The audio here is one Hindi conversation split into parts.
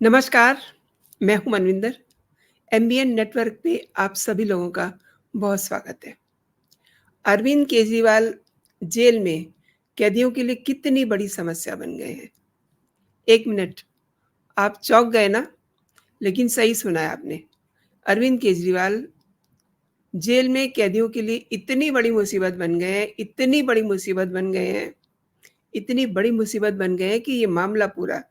नमस्कार, मैं हूँ मनविंदर। एमबीएन नेटवर्क पे आप सभी लोगों का बहुत स्वागत है। अरविंद केजरीवाल जेल में कैदियों के लिए कितनी बड़ी समस्या बन गए हैं। 1 मिनट, आप चौंक गए ना? लेकिन सही सुना है आपने। अरविंद केजरीवाल जेल में कैदियों के लिए इतनी बड़ी मुसीबत बन गए हैं, इतनी बड़ी मुसीबत बन गए हैं, इतनी बड़ी मुसीबत बन गए हैं कि ये मामला पूरा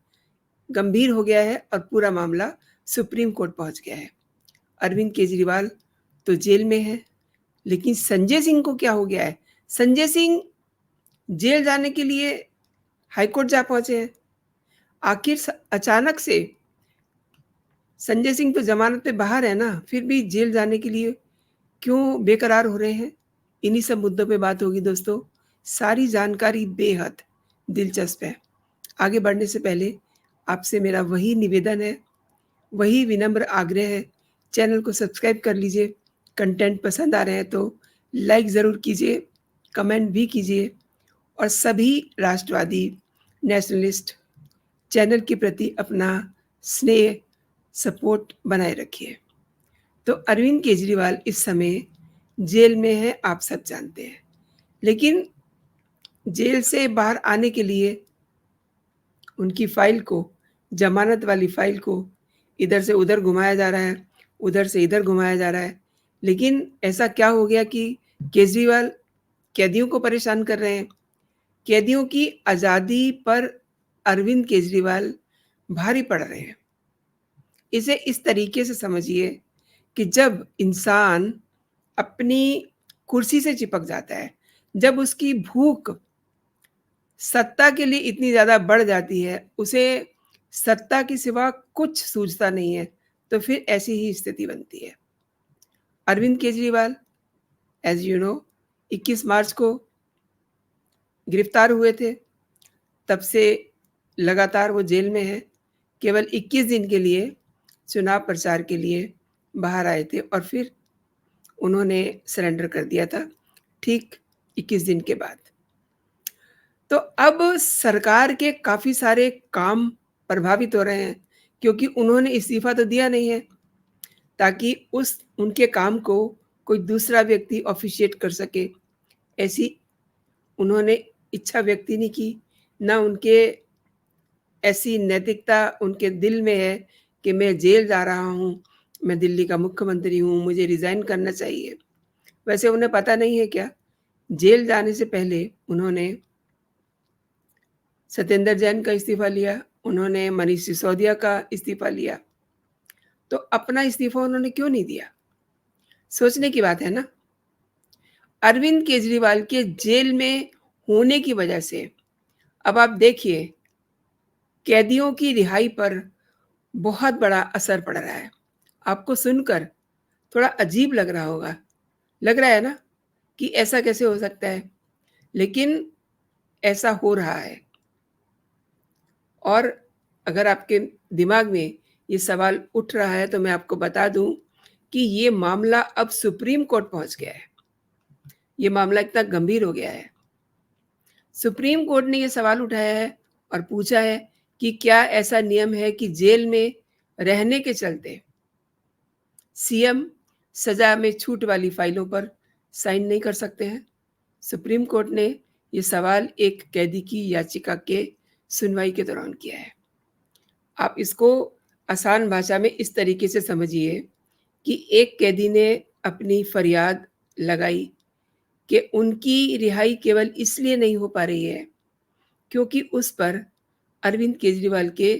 गंभीर हो गया है और पूरा मामला सुप्रीम कोर्ट पहुँच गया है। अरविंद केजरीवाल तो जेल में है, लेकिन संजय सिंह को क्या हो गया है? संजय सिंह जेल जाने के लिए हाई कोर्ट जा पहुँचे हैं। आखिर अचानक से संजय सिंह तो ज़मानत पे बाहर है ना, फिर भी जेल जाने के लिए क्यों बेकरार हो रहे हैं? इन्हीं सब मुद्दों पे बात होगी दोस्तों। सारी जानकारी बेहद दिलचस्प है। आगे बढ़ने से पहले आपसे मेरा वही निवेदन है, वही विनम्र आग्रह है, चैनल को सब्सक्राइब कर लीजिए। कंटेंट पसंद आ रहे हैं तो लाइक ज़रूर कीजिए, कमेंट भी कीजिए और सभी राष्ट्रवादी, नेशनलिस्ट चैनल के प्रति अपना स्नेह, सपोर्ट बनाए रखिए। तो अरविंद केजरीवाल इस समय जेल में हैं, आप सब जानते हैं। लेकिन जेल से बाहर आने के लिए उनकी फ़ाइल को, ज़मानत वाली फ़ाइल को इधर से उधर घुमाया जा रहा है, उधर से इधर घुमाया जा रहा है। लेकिन ऐसा क्या हो गया कि केजरीवाल कैदियों को परेशान कर रहे हैं? कैदियों की आज़ादी पर अरविंद केजरीवाल भारी पड़ रहे हैं। इसे इस तरीके से समझिए कि जब इंसान अपनी कुर्सी से चिपक जाता है, जब उसकी भूख सत्ता के लिए इतनी ज़्यादा बढ़ जाती है, उसे सत्ता के सिवा कुछ सूझता नहीं है, तो फिर ऐसी ही स्थिति बनती है। Arvind Kejriwal as you know 21 मार्च को गिरफ्तार हुए थे, तब से लगातार वो जेल में हैं। केवल 21 दिन के लिए चुनाव प्रचार के लिए बाहर आए थे और फिर उन्होंने सरेंडर कर दिया था, ठीक 21 दिन के बाद। तो अब सरकार के काफ़ी सारे काम प्रभावित हो रहे हैं, क्योंकि उन्होंने इस्तीफ़ा तो दिया नहीं है, ताकि उस उनके काम को कोई दूसरा व्यक्ति ऑफ़िशिएट कर सके। ऐसी उन्होंने इच्छा व्यक्त ही नहीं की, ना उनके ऐसी नैतिकता उनके दिल में है कि मैं जेल जा रहा हूँ, मैं दिल्ली का मुख्यमंत्री हूँ, मुझे रिज़ाइन करना चाहिए। वैसे उन्हें पता नहीं है क्या? जेल जाने से पहले उन्होंने सत्येंद्र जैन का इस्तीफ़ा लिया, उन्होंने मनीष सिसोदिया का इस्तीफ़ा लिया, तो अपना इस्तीफ़ा उन्होंने क्यों नहीं दिया? सोचने की बात है ना? अरविंद केजरीवाल के जेल में होने की वजह से अब आप देखिए, कैदियों की रिहाई पर बहुत बड़ा असर पड़ रहा है। आपको सुनकर थोड़ा अजीब लग रहा होगा, लग रहा है ना कि ऐसा कैसे हो सकता है? लेकिन ऐसा हो रहा है। और अगर आपके दिमाग में ये सवाल उठ रहा है तो मैं आपको बता दूँ कि ये मामला अब सुप्रीम कोर्ट पहुँच गया है। ये मामला इतना गंभीर हो गया है। सुप्रीम कोर्ट ने ये सवाल उठाया है और पूछा है कि क्या ऐसा नियम है कि जेल में रहने के चलते सीएम सज़ा में छूट वाली फ़ाइलों पर साइन नहीं कर सकते हैं? सुप्रीम कोर्ट ने ये सवाल एक कैदी की याचिका के सुनवाई के दौरान किया है। आप इसको आसान भाषा में इस तरीके से समझिए कि एक कैदी ने अपनी फरियाद लगाई कि उनकी रिहाई केवल इसलिए नहीं हो पा रही है क्योंकि उस पर अरविंद केजरीवाल के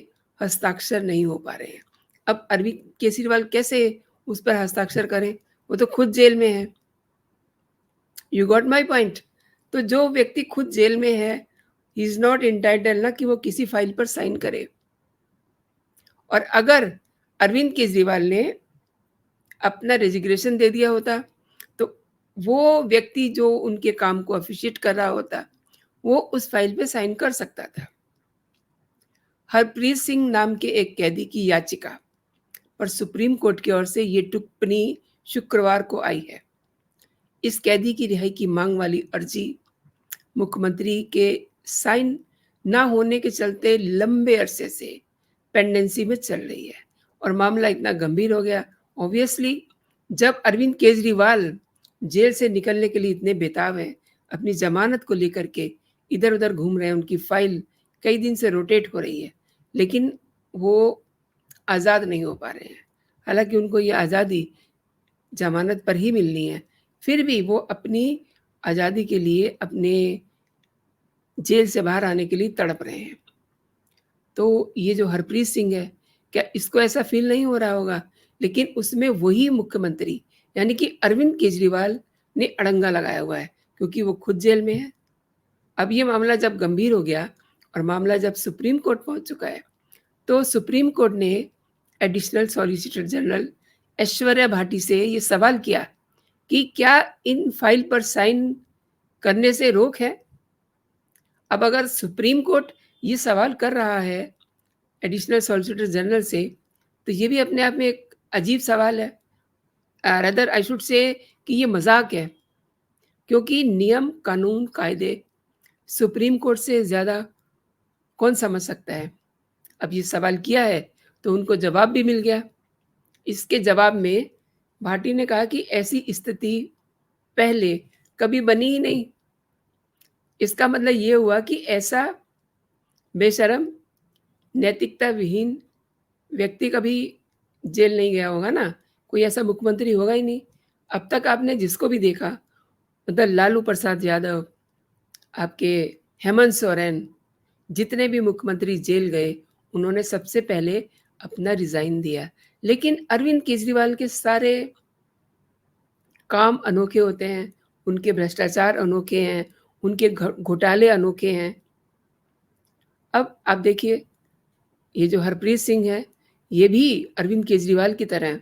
हस्ताक्षर नहीं हो पा रहे हैं। अब अरविंद केजरीवाल कैसे उस पर हस्ताक्षर करें? वो तो खुद जेल में है। You got my point? तो जो व्यक्ति खुद जेल में है, ही इज़ नॉट एंटाइटल्ड ना कि वो किसी फाइल पर साइन करे। और अगर अरविंद केजरीवाल ने अपना रेज़िग्नेशन दे दिया होता, तो वो व्यक्ति जो उनके काम को ऑफ़िशिएट कर रहा होता, वो उस फ़ाइल पे साइन कर सकता था। हरप्रीत सिंह नाम के एक कैदी की याचिका पर सुप्रीम कोर्ट की ओर से ये टिप्पणी शुक्रवार को आई है। इस कैदी की रिहाई की मांग वाली अर्जी मुख्यमंत्री के साइन ना होने के चलते लंबे अरसे से पेंडेंसी में चल रही है और मामला इतना गंभीर हो गया। ऑब्वियसली जब अरविंद केजरीवाल जेल से निकलने के लिए इतने बेताब हैं, अपनी ज़मानत को लेकर के इधर-उधर घूम रहे हैं, उनकी फ़ाइल कई दिन से रोटेट हो रही है, लेकिन वो आज़ाद नहीं हो पा रहे हैं। हालाँकि उनको ये आज़ादी ज़मानत पर ही मिलनी है, फिर भी वो अपनी आज़ादी के लिए, अपने जेल से बाहर आने के लिए तड़प रहे हैं। तो ये जो हरप्रीत सिंह है, क्या इसको ऐसा फ़ील नहीं हो रहा होगा? लेकिन उसमें वही मुख्यमंत्री यानी कि अरविंद केजरीवाल ने अड़ंगा लगाया हुआ है, क्योंकि वो खुद जेल में है। अब ये मामला जब गंभीर हो गया और मामला जब सुप्रीम कोर्ट पहुँच चुका है, तो सुप्रीम कोर्ट ने additional solicitor general Aishwarya Bhati से ये सवाल किया कि क्या इन फाइल पर साइन करने से रोक है? अब अगर सुप्रीम कोर्ट ये सवाल कर रहा है एडिशनल सॉलिसिटर जनरल से, तो ये भी अपने आप में एक अजीब सवाल है। रादर आई शुड से कि ये मज़ाक है, क्योंकि नियम, कानून, कायदे सुप्रीम कोर्ट से ज़्यादा कौन समझ सकता है? अब ये सवाल किया है, तो उनको जवाब भी मिल गया। इसके जवाब में भाटी ने कहा कि ऐसी स्थिति पहले कभी बनी ही नहीं। इसका मतलब ये हुआ कि ऐसा बेशर्म, नैतिकता विहीन व्यक्ति कभी जेल नहीं गया होगा ना, कोई ऐसा मुख्यमंत्री होगा ही नहीं। अब तक आपने जिसको भी देखा, मतलब लालू प्रसाद यादव, आपके हेमंत सोरेन, जितने भी मुख्यमंत्री जेल गए, उन्होंने सबसे पहले अपना रिज़ाइन दिया। लेकिन अरविंद केजरीवाल के सारे काम अनोखे होते हैं, उनके भ्रष्टाचार अनोखे हैं, उनके घोटाले अनोखे हैं। अब आप देखिए, ये जो हरप्रीत सिंह है, ये भी अरविंद केजरीवाल की तरह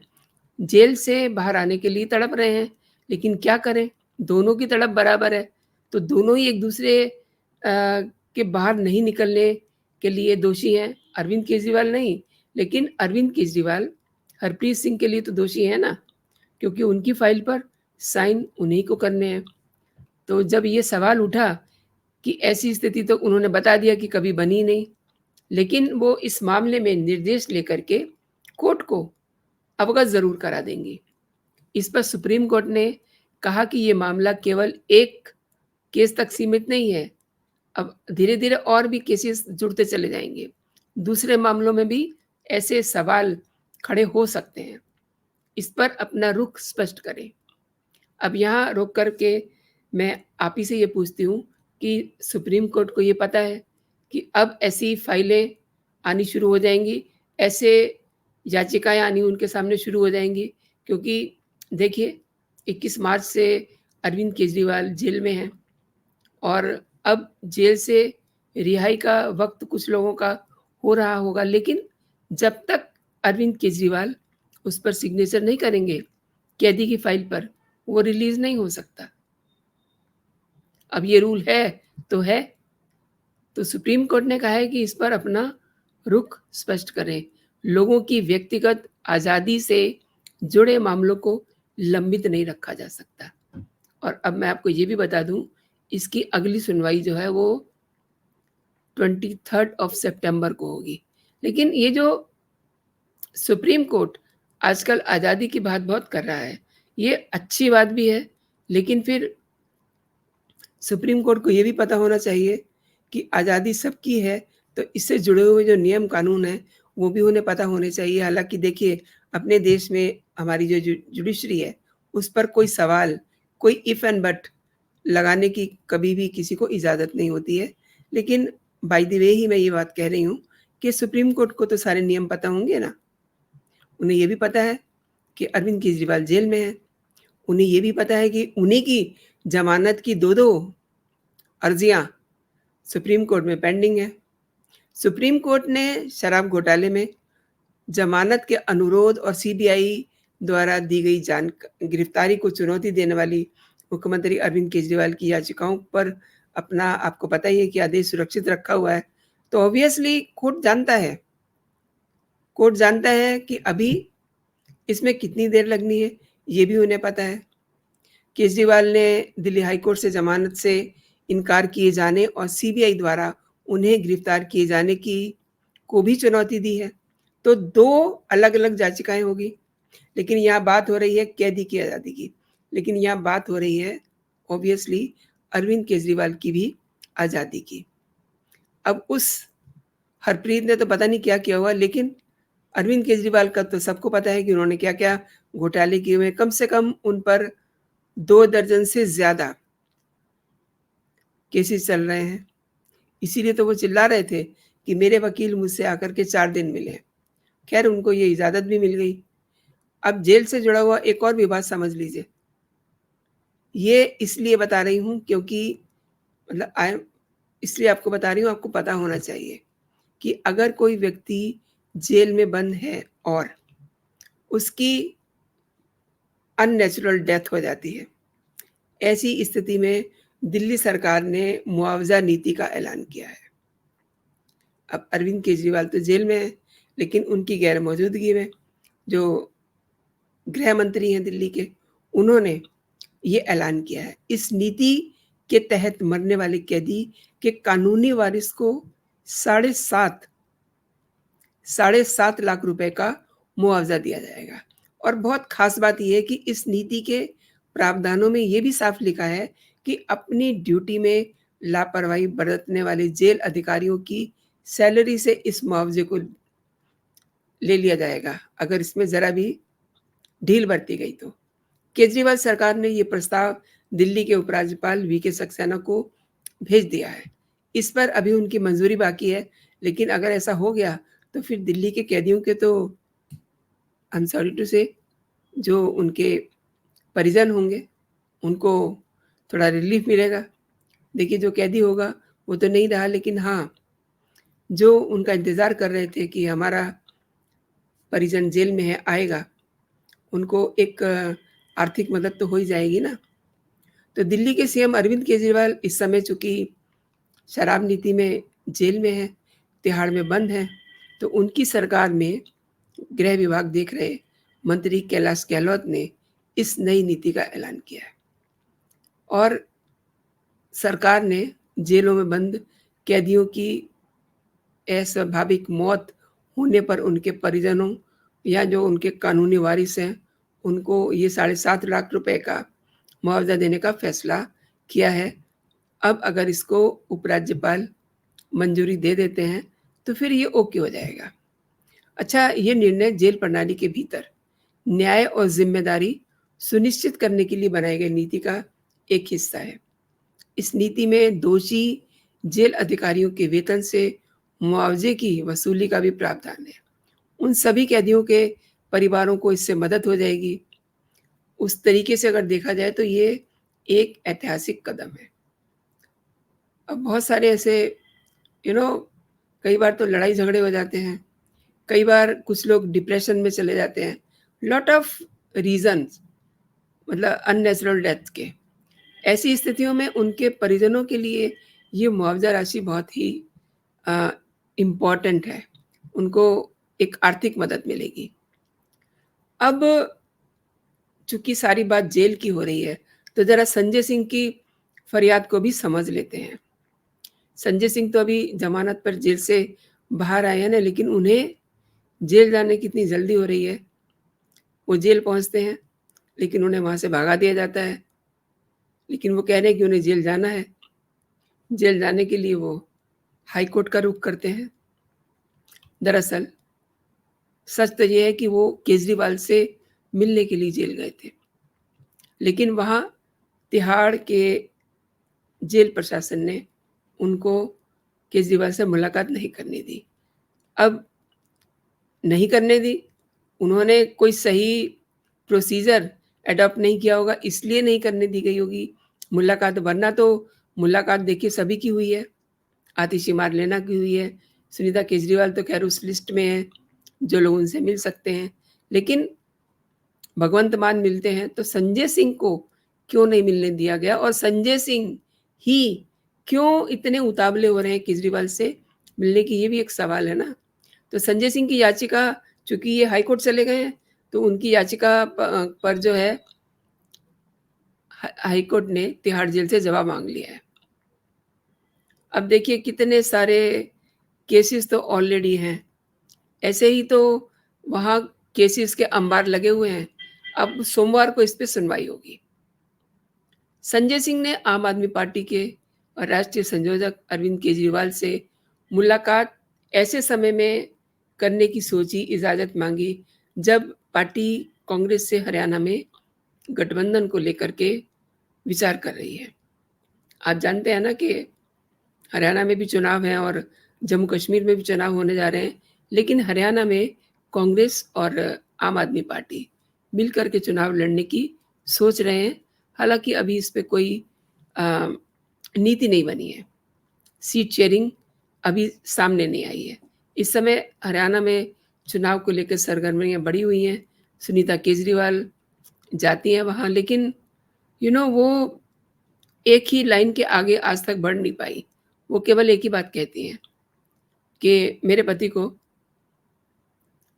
जेल से बाहर आने के लिए तड़प रहे हैं, लेकिन क्या करें? दोनों की तड़प बराबर है, तो दोनों ही एक-दूसरे के बाहर नहीं निकलने के लिए दोषी हैं। अरविंद केजरीवाल नहीं, लेकिन अरविंद केजरीवाल हरप्रीत सिंह के लिए तो दोषी हैं ना, क्योंकि उनकी फ़ाइल पर साइन उन्हीं को करने हैं। तो जब ये सवाल उठा कि ऐसी स्थिति तो उन्होंने बता दिया कि कभी बनी नहीं, लेकिन वो इस मामले में निर्देश लेकर के कोर्ट को अवगत ज़रूर करा देंगी। इस पर सुप्रीम कोर्ट ने कहा कि ये मामला केवल एक केस तक सीमित नहीं है, अब धीरे-धीरे और भी केसेस जुड़ते चले जाएँगे। दूसरे मामलों में भी ऐसे सवाल खड़े हो सकते हैं। इस पर अपना रुख स्पष्ट करें। अब यहाँ रोक कर के मैं आप ही से ये पूछती हूँ कि सुप्रीम कोर्ट को ये पता है कि अब ऐसी फाइलें आनी शुरू हो जाएँगी, ऐसे याचिकाएँ आनी उनके सामने शुरू हो जाएँगी, क्योंकि देखिए 21 मार्च से अरविंद केजरीवाल जेल में हैं और अब जेल से रिहाई का वक़्त कुछ लोगों का हो रहा होगा, लेकिन जब तक अरविंद केजरीवाल उस पर सिग्नेचर नहीं करेंगे, कैदी की फ़ाइल पर, वो रिलीज़ नहीं हो सकता। अब ये रूल है, तो है। तो सुप्रीम कोर्ट ने कहा है कि इस पर अपना रुख स्पष्ट करें। लोगों की व्यक्तिगत आज़ादी से जुड़े मामलों को लंबित नहीं रखा जा सकता। और अब मैं आपको ये भी बता दूँ, इसकी अगली सुनवाई जो है वो 23 ऑफ सितंबर को होगी। लेकिन ये जो सुप्रीम कोर्ट आजकल आज़ादी की बात बहुत कर रहा है, ये अच्छी बात भी है, लेकिन फिर सुप्रीम कोर्ट को ये भी पता होना चाहिए कि आज़ादी सबकी है, तो इससे जुड़े हुए जो नियम कानून हैं, वो भी उन्हें पता होने चाहिए। हालाँकि देखिए, अपने देश में हमारी जो जुडिशरी है, उस पर कोई सवाल, कोई इफ एंड बट लगाने की कभी भी किसी को इजाज़त नहीं होती है। लेकिन बाय द वे ही मैं ये बात कह रही हूँ कि सुप्रीम कोर्ट को तो सारे नियम पता होंगे ना। उन्हें ये भी पता है कि अरविंद केजरीवाल जेल में हैं। उन्हें ये भी पता है कि उन्हीं की ज़मानत की 2-2 अर्ज़ियाँ सुप्रीम कोर्ट में पेंडिंग हैं। सुप्रीम कोर्ट ने शराब घोटाले में ज़मानत के अनुरोध और सीबीआई द्वारा दी गई गिरफ्तारी को चुनौती देने वाली मुख्यमंत्री अरविंद केजरीवाल की याचिकाओं पर अपना आपको पता ही है कि आदेश सुरक्षित रखा हुआ है। तो ऑब्वियसली कोर्ट जानता है कि अभी इसमें कितनी देर लगनी है, ये भी उन्हें पता है। केजरीवाल ने दिल्ली हाई कोर्ट से ज़मानत से इनकार किए जाने और सीबीआई द्वारा उन्हें गिरफ्तार किए जाने की को भी चुनौती दी है। तो 2 अलग-अलग याचिकाएँ होगी, लेकिन यहाँ बात हो रही है कैदी की आज़ादी की। लेकिन यहाँ बात हो रही है ऑब्वियसली अरविंद केजरीवाल की भी आज़ादी की। अब उस हरप्रीत ने तो पता नहीं क्या किया होगा, लेकिन अरविंद केजरीवाल का तो सबको पता है कि उन्होंने क्या-क्या घोटाले किए हुए हैं। कम से कम उन पर 2 दर्जन से ज़्यादा केसेस चल रहे हैं। इसीलिए तो वो चिल्ला रहे थे कि मेरे वकील मुझसे आकर के 4 दिन मिले। खैर उनको ये इजाज़त भी मिल गई। अब जेल से जुड़ा हुआ एक और विवाद समझ लीजिए। ये इसलिए बता रही हूँ क्योंकि मतलब आई एम इसलिए आपको बता रही हूँ, आपको पता होना चाहिए कि अगर कोई व्यक्ति जेल में बंद है और उसकी अननेचुरल डेथ हो जाती है, ऐसी स्थिति में दिल्ली सरकार ने मुआवज़ा नीति का ऐलान किया है। अब अरविंद केजरीवाल तो जेल में हैं, लेकिन उनकी गैर मौजूदगी में जो गृह मंत्री हैं दिल्ली के, उन्होंने ये ऐलान किया है। इस नीति के तहत मरने वाले कैदी के कानूनी वारिस को साढ़े 7 लाख रुपए का मुआवज़ा दिया जाएगा। और बहुत ख़ास बात ये है कि इस नीति के प्रावधानों में ये भी साफ लिखा है कि अपनी ड्यूटी में लापरवाही बरतने वाले जेल अधिकारियों की सैलरी से इस मुआवज़े को ले लिया जाएगा, अगर इसमें ज़रा भी ढील बरती गई तो। केजरीवाल सरकार ने ये प्रस्ताव दिल्ली के उपराज्यपाल वीके सक्सेना को भेज दिया है। इस पर अभी उनकी मंजूरी बाकी है, लेकिन अगर ऐसा हो गया तो फिर दिल्ली के कैदियों के तो आई एम सॉरी टू से जो उनके परिजन होंगे, उनको थोड़ा रिलीफ मिलेगा। देखिए जो कैदी होगा वो तो नहीं रहा, लेकिन हाँ, जो उनका इंतज़ार कर रहे थे कि हमारा परिजन जेल में है, आएगा, उनको एक आर्थिक मदद तो हो ही जाएगी ना। तो दिल्ली के सीएम अरविंद केजरीवाल इस समय चूँकि शराब नीति में जेल में हैं, तिहाड़ में बंद हैं, तो उनकी सरकार में गृह विभाग देख रहे मंत्री कैलाश गहलोत ने इस नई नीति का ऐलान किया है। और सरकार ने जेलों में बंद कैदियों की अस्वाभाविक मौत होने पर उनके परिजनों या जो उनके कानूनी वारिस हैं, उनको ये 7.5 लाख रुपए का मुआवज़ा देने का फैसला किया है। अब अगर इसको उपराज्यपाल मंजूरी दे देते हैं, तो फिर ये ओके हो जाएगा। अच्छा, ये निर्णय जेल प्रणाली के भीतर न्याय और ज़िम्मेदारी सुनिश्चित करने के लिए बनाई गई नीति का एक हिस्सा है। इस नीति में दोषी जेल अधिकारियों के वेतन से मुआवजे की वसूली का भी प्रावधान है। उन सभी कैदियों के परिवारों को इससे मदद हो जाएगी। उस तरीके से अगर देखा जाए तो ये एक ऐतिहासिक कदम है। अब बहुत सारे ऐसे यू नो कई बार तो लड़ाई झगड़े हो जाते हैं, कई बार कुछ लोग डिप्रेशन में चले जाते हैं, लॉट ऑफ रीज़न्स, मतलब अननेचुरल डेथ के। ऐसी स्थितियों में उनके परिजनों के लिए ये मुआवज़ा राशि बहुत ही इम्पोर्टेंट है। उनको एक आर्थिक मदद मिलेगी। अब चूँकि सारी बात जेल की हो रही है, तो ज़रा संजय सिंह की फरियाद को भी समझ लेते हैं। संजय सिंह तो अभी ज़मानत पर जेल से बाहर आए हैं ना, लेकिन उन्हें जेल जाने की इतनी जल्दी हो रही है। वो जेल पहुँचते हैं, लेकिन उन्हें वहाँ से भगा दिया जाता है। लेकिन वो कह रहे हैं कि उन्हें जेल जाना है। जेल जाने के लिए वो हाई कोर्ट का रुख करते हैं। दरअसल सच तो ये है कि वो केजरीवाल से मिलने के लिए जेल गए थे, लेकिन वहाँ तिहाड़ के जेल प्रशासन ने उनको केजरीवाल से मुलाकात नहीं करने दी। अब नहीं करने दी, उन्होंने कोई सही प्रोसीजर एडॉप्ट नहीं किया होगा, इसलिए नहीं करने दी गई होगी मुलाकात, वरना तो मुलाकात देखिए सभी की हुई है। आतिशी मार्लेना की हुई है, सुनीता केजरीवाल तो खैर उस लिस्ट में हैं, जो लोग उनसे मिल सकते हैं। लेकिन भगवंत मान मिलते हैं, तो संजय सिंह को क्यों नहीं मिलने दिया गया और संजय सिंह ही क्यों इतने उतावले हो रहे हैं केजरीवाल से मिलने की, ये भी एक सवाल है ना। तो संजय सिंह की याचिका, चूँकि ये हाई कोर्ट चले गए हैं, तो उनकी याचिका पर जो है हाई कोर्ट ने तिहाड़ जेल से जवाब माँग लिया है। अब देखिए कितने सारे केसेस तो ऑलरेडी हैं ऐसे ही तो वहाँ केसेस के अंबार लगे हुए हैं। अब सोमवार को इस पे सुनवाई होगी। संजय सिंह ने आम आदमी पार्टी के और राष्ट्रीय संयोजक अरविंद केजरीवाल से मुलाकात ऐसे समय में करने की सोची, इजाज़त मांगी जब पार्टी कांग्रेस से हरियाणा में गठबंधन को लेकर के विचार कर रही है। आप जानते हैं ना कि हरियाणा में भी चुनाव हैं और जम्मू कश्मीर में भी चुनाव होने जा रहे हैं, लेकिन हरियाणा में कांग्रेस और आम आदमी पार्टी मिलकर के चुनाव लड़ने की सोच रहे हैं। हालाँकि अभी इस पे कोई अ, नीति नहीं बनी है। सीट शेयरिंग अभी सामने नहीं आई है। इस समय हरियाणा में चुनाव को लेकर सरगर्मियाँ बढ़ी हुई हैं। सुनीता केजरीवाल जाती हैं वहाँ, लेकिन वो एक ही लाइन के आगे आज तक बढ़ नहीं पाई। वो केवल एक ही बात कहती हैं कि मेरे पति को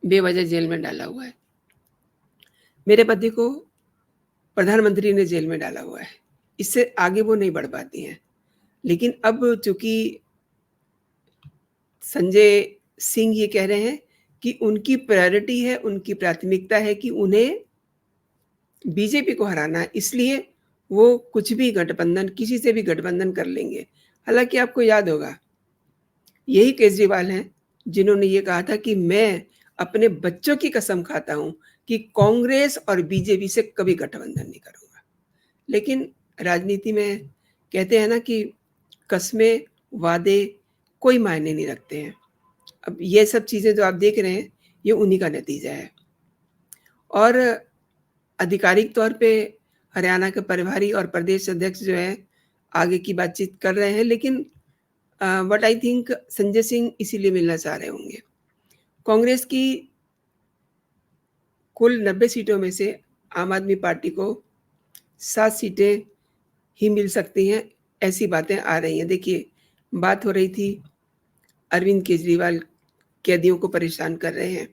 बेवजह जेल में डाला हुआ है। मेरे पति को प्रधानमंत्री ने जेल में डाला हुआ है। इससे आगे वो नहीं बढ़ पाती हैं। लेकिन अब चूँकि संजय सिंह ये कह रहे हैं कि उनकी प्रायोरिटी है, उनकी प्राथमिकता है कि उन्हें बीजेपी को हराना है, इसलिए वो कुछ भी गठबंधन, किसी से भी गठबंधन कर लेंगे। हालाँकि आपको याद होगा, यही केजरीवाल हैं जिन्होंने ये कहा था कि मैं अपने बच्चों की कसम खाता हूँ कि कांग्रेस और बीजेपी से कभी गठबंधन नहीं करूँगा। लेकिन राजनीति में कहते हैं ना कि कस्में, वादे कोई मायने नहीं रखते हैं। अब ये सब चीज़ें जो आप देख रहे हैं, ये उन्हीं का नतीजा है। और आधिकारिक तौर पे हरियाणा के प्रभारी और प्रदेश अध्यक्ष जो हैं, आगे की बातचीत कर रहे हैं, लेकिन what I think Sanjay Singh इसीलिए मिलना चाह रहे होंगे। कांग्रेस की कुल 90 सीटों में से आम आदमी पार्टी को 7 सीटें ही मिल सकती हैं, ऐसी बातें आ रही हैं। देखिए, बात हो रही थी अरविंद केजरीवाल कैदियों को परेशान कर रहे हैं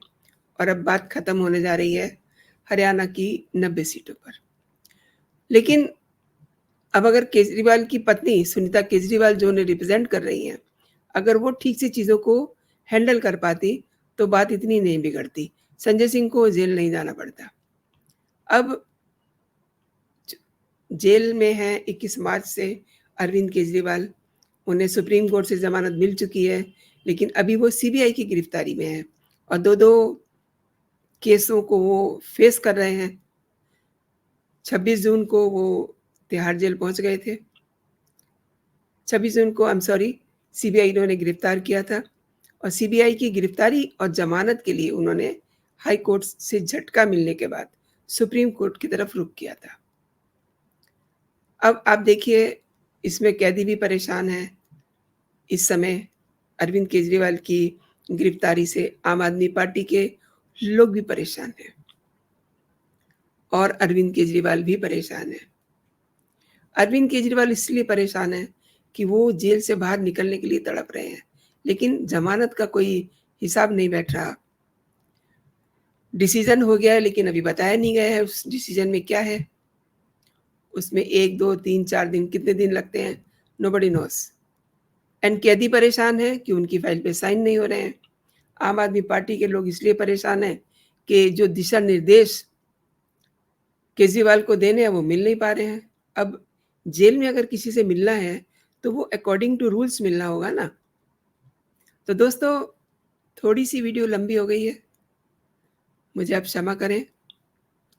और अब बात खत्म होने जा रही है हरियाणा की 90 सीटों पर। लेकिन अब अगर केजरीवाल की पत्नी सुनीता केजरीवाल जो उन्हें रिप्रेजेंट कर रही हैं, अगर वो ठीक से चीज़ों को हैंडल कर पाती, तो बात इतनी नहीं बिगड़ती। संजय सिंह को जेल नहीं जाना पड़ता। अब जेल में हैं 21 मार्च से अरविंद केजरीवाल, उन्हें सुप्रीम कोर्ट से ज़मानत मिल चुकी है, लेकिन अभी वो सीबीआई की गिरफ्तारी में हैं और 2-2 केसों को वो फेस कर रहे हैं। 26 जून को वो तिहाड़ जेल पहुँच गए थे। 26 जून को सीबीआई ने उन्हें गिरफ्तार किया था और सीबीआई की गिरफ्तारी और ज़मानत के लिए उन्होंने हाई कोर्ट से झटका मिलने के बाद सुप्रीम कोर्ट की तरफ रुख किया था। अब आप देखिए, इसमें कैदी भी परेशान हैं। इस समय अरविंद केजरीवाल की गिरफ्तारी से आम आदमी पार्टी के लोग भी परेशान हैं और अरविंद केजरीवाल भी परेशान हैं। अरविंद केजरीवाल इसलिए परेशान हैं कि वो जेल से बाहर निकलने के लिए तड़प रहे हैं, लेकिन ज़मानत का कोई हिसाब नहीं बैठ रहा। डिसीज़न हो गया है, लेकिन अभी बताया नहीं गया है उस डिसीज़न में क्या है। उसमें 1, 2, 3, 4 दिन, कितने दिन लगते हैं, नोबडी नोज़। एंड कैदी परेशान हैं कि उनकी फाइल पे साइन नहीं हो रहे हैं। आम आदमी पार्टी के लोग इसलिए परेशान हैं कि जो दिशा निर्देश केजरीवाल को देने हैं, वो मिल नहीं पा रहे हैं। अब जेल में अगर किसी से मिलना है, तो वो अकॉर्डिंग टू रूल्स मिलना होगा ना। तो दोस्तों, थोड़ी-सी वीडियो लंबी हो गई है, मुझे आप क्षमा करें।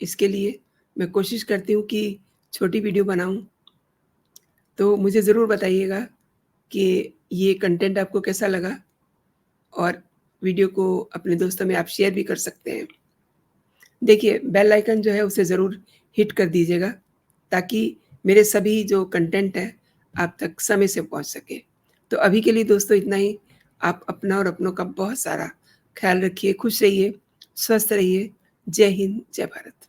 इसके लिए मैं कोशिश करती हूँ कि छोटी वीडियो बनाऊँ। तो मुझे ज़रूर बताइएगा कि ये कंटेंट आपको कैसा लगा और वीडियो को अपने दोस्तों में आप शेयर भी कर सकते हैं। देखिए, बेल आइकन जो है उसे ज़रूर हिट कर दीजिएगा, ताकि मेरे सभी जो कंटेंट है आप तक समय से पहुंच सके। तो अभी के लिए दोस्तों इतना ही। आप अपना और अपनों का बहुत सारा ख्याल रखिए, खुश रहिए, स्वस्थ रहिए। जय हिंद, जय भारत।